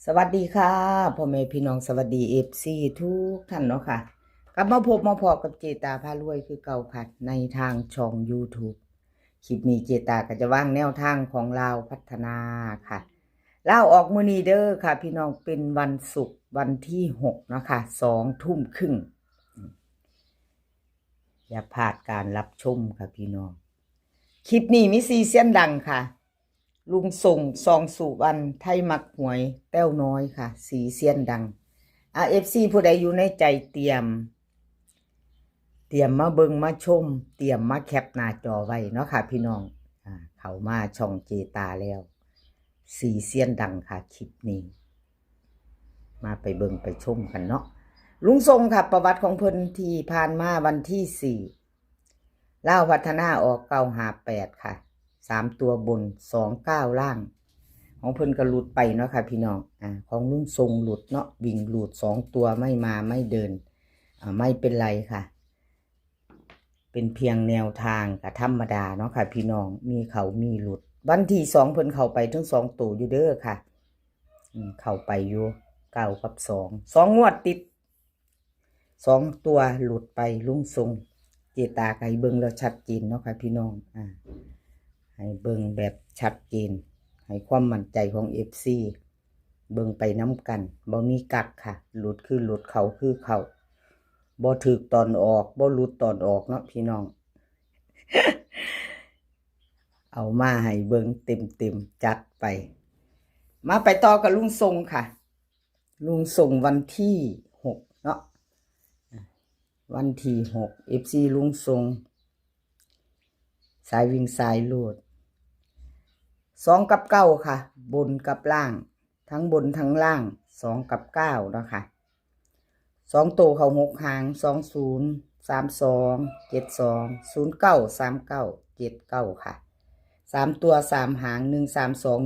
สวัสดีค่ะพ่อแม่พี่น้องสวัสดีFCทุกท่านเนาะค่ะกลับมาพบมาพอกับเจตาพารวยคือเก่าค่ะในทางช่อง YouTube คลิปนี้เจตาก็จะว่างแนวทางของลาวพัฒนาค่ะลาวออกมื้อนี้เด้อค่ะพี่น้องเป็นวันศุกร์วันที่6เนาะค่ะ20:30อย่าพลาดการรับชมค่ะพี่น้องคลิปนี้มีซีเสียนดังค่ะลุงส่งซองสุวรรณไทยมักหวยแต้วน้อยค่ะสีเสียนดังFC ผู้ใดอยู่ในใจเตรียมมาเบิ่งมาชมเตรียมมาแคปหน้าจอไว้เนาะค่ะพี่น้องเข้ามาช่องเจตาแล้วสีเสียนดังค่ะคลิปนี้มาไปเบิ่งไปชมกันเนาะลุงทรงค่ะประวัติของเพิ่นที่ผ่านมาวันที่4ลาวพัฒนาออก958ค่ะ3ตัวบน29ล่างของเพิ่นก็หลุดไปเนาะค่ะพี่น้องของลุงทรงหลุดเนาะวิ่งหลุด2ตัวไม่มาไม่เดินไม่เป็นไรค่ะเป็นเพียงแนวทางกับธรรมดาเนาะค่ะพี่น้องมีเขามีหลุดวันที่2เพิ่นเข้าไปทั้ง2ตัวอยู่เด้อค่ะเข้าไปอยู่9กับ2งวดติด2ตัวหลุดไปลุงทรงเจตาให้เบิ่งแล้วชัดเจนเนาะค่ะพี่น้องให้เบิ่งแบบชัดเจนให้ความมั่นใจของ FC เบิ่งไปน้ำกันบ่มีกักค่ะหลุดคือหลุดเขาคือเขาบ่ถึกตอนออกบ่หลุดตอนออกเนาะพี่น้อง เอามาให้เบิ่งเต็มจัดไปมาไปต่อกับลุงทรงค่ะลุงทรงวันที่6เนาะวันที่6 FC ลุงทรงสายวิ่งสายลูด2กับ9ค่ะบนกับล่างทั้งบนทั้งล่าง2กับ9เนาะค่ะ2ตัวเขา6หาง20 32 72 09 39 79ค่ะ3ตัว3หาง132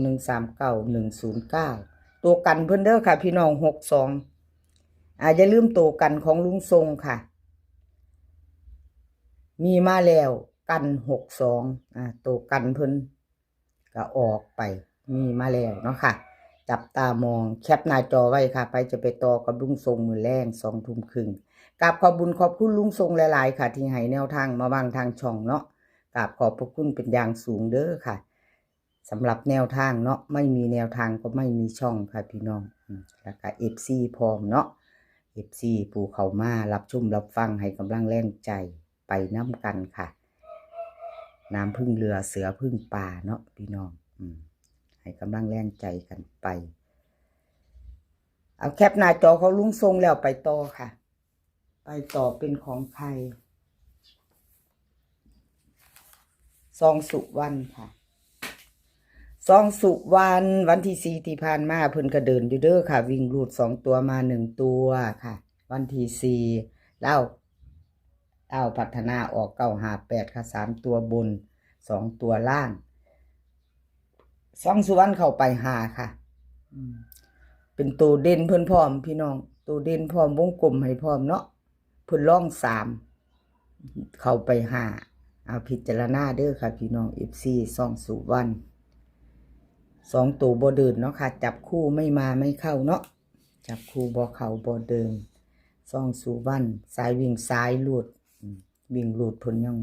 139 109ตัวกันเพิ่นเด้อค่ะพี่น้อง62อย่าลืมตัวกันของลุงทรงค่ะมีมาแล้วกัน62ตัวกันเพิ่นก็ออกไปมีมาแล้วเนาะค่ะจับตามองแคปหน้าจอไว้ค่ะไปจะไปต่อกับลุงทรงมื้อแลง20:30กราบขอบบุญขอบคุณลุงทรงหลายๆค่ะที่ให้แนวทางมาวางทางช่องเนาะกราบขอบพระคุณเป็นอย่างสูงเด้อค่ะสำหรับแนวทางเนาะไม่มีแนวทางก็ไม่มีช่องค่ะพี่น้องแล้วก็ FC พร้อมเนาะ FC ผู้เข้ามารับชมรับฟังให้กำลังแรงใจไปน้ำกันค่ะน้ำพึ่งเรือเสือพึ่งป่าเนาะพี่น้องให้กำลังแรงใจกันไปเอาแคปหน้าจอเขาลุงทรงแล้วไปต่อค่ะไปต่อเป็นของใครซองสุวรรณค่ะซองสุวรรณวันที่4ที่ผ่านมาเพิ่นก็เดินอยู่เด้อค่ะวิ่งรูด2ตัวมา1ตัวค่ะวันที่4แล้วพัฒนาออก958ค่ะ3ตัวบน2ตัวล่างซองสุวรรณเข้าไป5ค่ะเป็นตัวเด่นเพิ่นพร้อมพี่น้องตัวเด่นพร้อมวงกลมให้พร้อมเนาะเพิ่นร่อง3เข้าไป5เอาพิจารณาเด้อค่ะพี่น้อง FC ซองสุวรรณ2ตัวบ่เดินเนาะค่ะจับคู่ไม่มาไม่เข้าเนาะจับคู่บ่เข้าบ่เดินซองสุวรรณสายวิ่งสายลูดวิ่งลูดเพิ่นยัง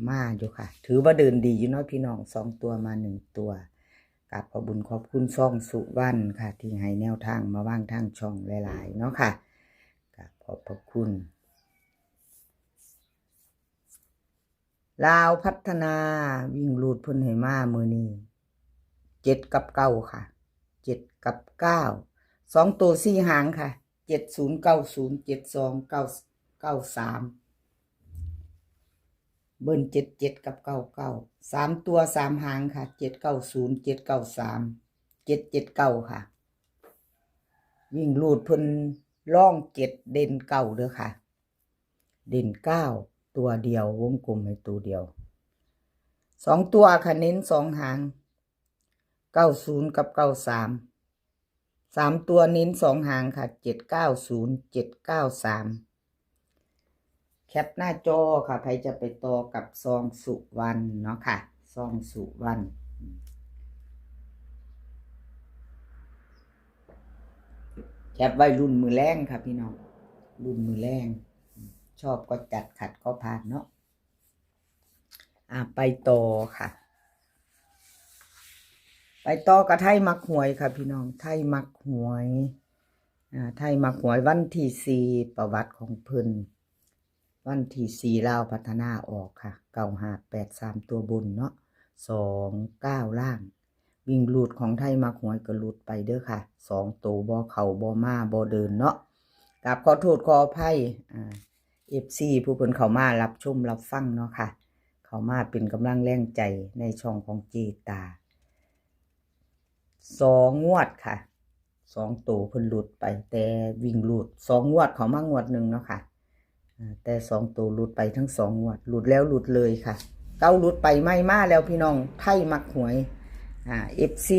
มาอยู่ค่ะถือว่าเดินดีอยู่เนาะพี่น้อง2ตัวมา1ตัวกับขอบบุญขอบคุณช่องสุวรรณค่ะที่ให้แนวทางมาว่างทางช่องหลายๆเนาะค่ะกับขอบพระคุณลาวพัฒนาวิ่งลูดเพิ่นให้มามื้อนี้7กับ9ค่ะ7กับ9 2ตัว4หางค่ะ70 90 72 93เบิ้ล77กับ99 3ตัว3หางค่ะ790 793 779ค่ะวิ่งลูดเพิ่นล่อง7เด่น9เด้อค่ะเด่น9ตัวเดียววงกลมให้ตัวเดียว2ตัวค่ะเน้น2หาง90กับ93 3ตัวเน้น2หางค่ะ790 793แคปหน้าจอค่ะใครจะไปต่อกับซองสุวรรณเนาะค่ะซองสุวรรณ คปไว้รุ่นมือแรงค่ะพี่น้องรุ่นมือแรงชอบก็จัดขัดก็ผ่านเนาะไปต่อค่ะไปต่อกับไทยมักหวยค่ะพี่น้องไทยมักหวยไทยมักหวยวันที่4ประวัติของเพิ่นวันที่4ลาวพัฒนาออกค่ะ9583ตัวบนเนาะ29ล่างวิ่งลูดของไทยมักหวยก็ลูดไปเด้อค่ะ2ตัวบ่เข้าบ่มาบ่เดินเนาะกับขอโทษขออภัยFC ผู้เพิ่นเข้ามารับชมรับฟังเนาะค่ะเข้ามาเป็นกำลังแรงใจในช่องของเจตา2 งวดค่ะ2ตัวเพิ่นหลุดไปแต่วิ่งหลุด2 งวดเขามางวดหนึ่งเนาะค่ะแต่2ตัวหลุดไปทั้ง2 งวดหลุดแล้วหลุดเลยค่ะเก้าหลุดไปไม่มาแล้วพี่น้องไทยมักหวยFC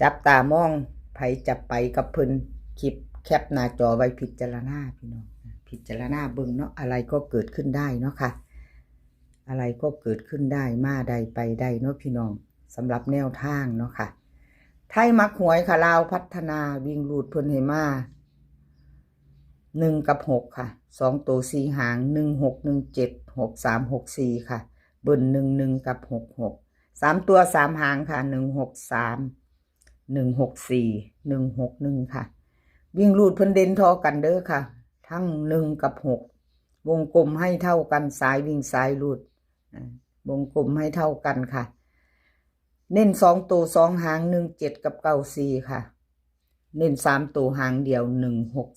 จับตามองไผจับไปกับเพิ่นคลิปแคปหน้าจอไว้พิจารณาพี่น้องพิจารณาเบิ่งเนาะอะไรก็เกิดขึ้นได้เนาะค่ะอะไรก็เกิดขึ้นได้มาได้ไปได้เนาะพี่น้องสำหรับแนวทางเนาะค่ะไทยมักหวยค่ะลาวพัฒนาวิ่งลูดเพิ่นให้มา1กับ6ค่ะ2ตัว4หาง16 17 63 64ค่ะเบิ้ล11กับ66 3ตัว3หางค่ะ163 164 161ค่ะวิ่งลูดเพิ่นเด่นทอกันเด้อค่ะทั้ง1กับ6วงกลมให้เท่ากันสายวิ่งสายลูดวงกลมให้เท่ากันค่ะเน้น2ตัว2หาง17กับ94ค่ะเน้น3ตัวหางเดียว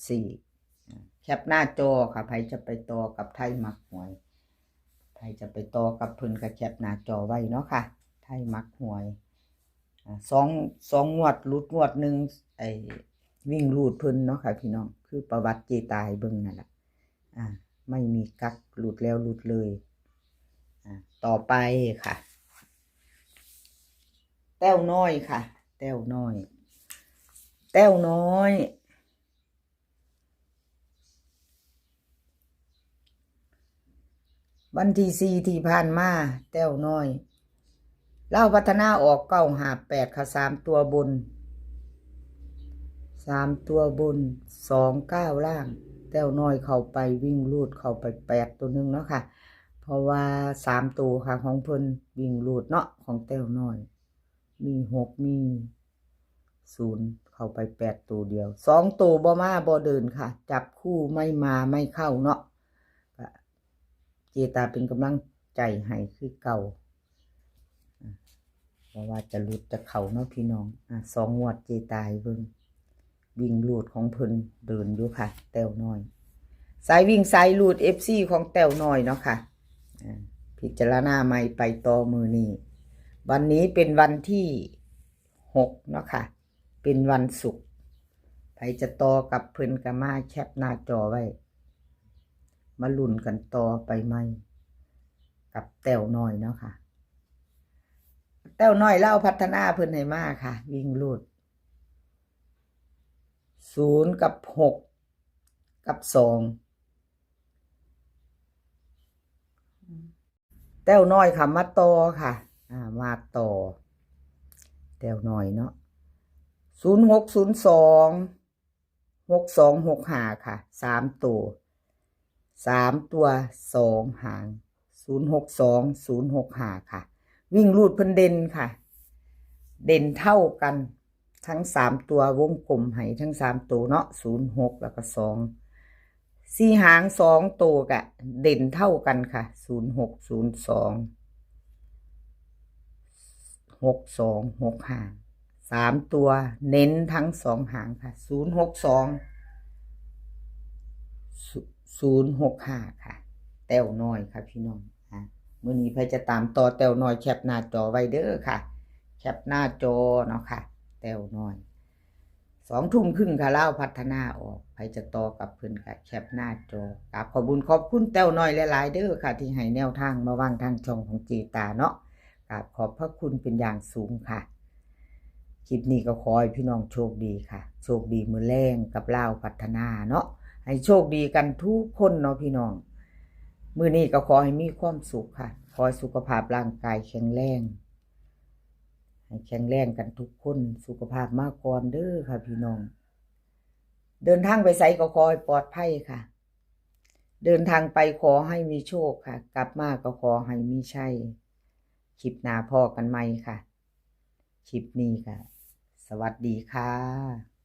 164แคปหน้าจอค่ะใครจะไปต่อกับไทยมักหวยใครจะไปต่อกับเพิ่นก็แคปหน้าจอไว้เนาะค่ะไทยมักหวย2 งวดรูดงวดหนึ่งวิ่งรูดเพิ่นเนาะค่ะพี่น้องคือประวัติเจตายเบิ่งนั่นแหละไม่มีกักหลุดแล้วหลุดเลยต่อไปค่ะแต้วน้อยค่ะแต้วน้อยวันที่4ที่ผ่านมาแต้วน้อยเล่าพัฒนาออก958ค่ะ3ตัวบน29ล่างแต้วน้อยเข้าไปวิ่งลูดเข้าไป8ตัวนึงเนาะค่ะเพราะว่า3ตัวค่ะของเพิ่นวิ่งลูดเนาะของแต้วน้อยมี6มี0เข้าไป8ตัวเดียว2ตัวบ่มาบ่เดินค่ะจับคู่ไม่มาไม่เข้าเนาะเจตาเป็นกำลังใจให้คือเก่าเพราะว่าจะหลุดจะเข้าเนาะพี่น้อง2 งวดเจตาเบิ่งวิ่งลูดของเพิ่นเดินอยู่ค่ะแต้วน้อยสายวิ่งสายลูด FC ของแต้วน้อยเนาะค่ะพิจารณาใหม่ไปต่อมือนี้วันนี้เป็นวันที่6เนาะค่ะเป็นวันศุกร์ใครจะต่อกับเพิ่นก็มาแคปหน้าจอไว้มาลุ้นกันต่อไปไหมกับแต้วน้อยเนาะค่ะแต้วน้อยเล่าพัฒนาเพิ่นให้มาค่ะวิ่งลูด0กับ6กับ2แต้วน้อยค่ะมาต่อค่ะมาต่อแต้วน้อยเนาะ0602 6265ค่ะ3ตัว2หาง062 065ค่ะวิ่งลูดเพิ่นเด่นค่ะเด่นเท่ากันทั้ง3ตัววงกลมให้ทั้ง3ตัวเนาะ06แล้วก็2 4หาง2ตัวกะเด่นเท่ากันค่ะ06 02 62 65 3ตัวเน้นทั้ง2หางค่ะ062 065ค่ะแต้วน้อยค่ะพี่น้องมื้อนี้ใครจะตามต่อแต้วน้อยแคปหน้าจอไว้เด้อค่ะแคปหน้าจอเนาะค่ะแต้วน้อย2 ทุ่มครึ่งค่ะเล่าพัฒนาออกใครจะต่อกับเพิ่นค่ะแคปหน้าจอกราบขอบคุณแต้วน้อยหลายๆเด้อค่ะที่ให้แนวทางมาวางทางช่องของเจตาเนาะกราบขอบพระคุณเป็นอย่างสูงค่ะคลิปนี้ก็ขอให้พี่น้องโชคดีค่ะโชคดีมื้อแรงกับเล่าพัฒนาเนาะให้โชคดีกันทุกคนเนาะพี่น้องมื้อนี้ก็ขอให้มีความสุขค่ะขอให้สุขภาพร่างกายแข็งแรงให้แข็งแรงกันทุกคนสุขภาพมากก่อนเด้อค่ะพี่น้อง เดินทางไปไสก็ขอให้ปลอดภัยค่ะ เดินทางไปขอให้มีโชคค่ะ กลับมาก็ขอให้มีชัยคลิปหน้าพอกันใหม่ค่ะ คลิปนี้ค่ะ สวัสดีค่ะ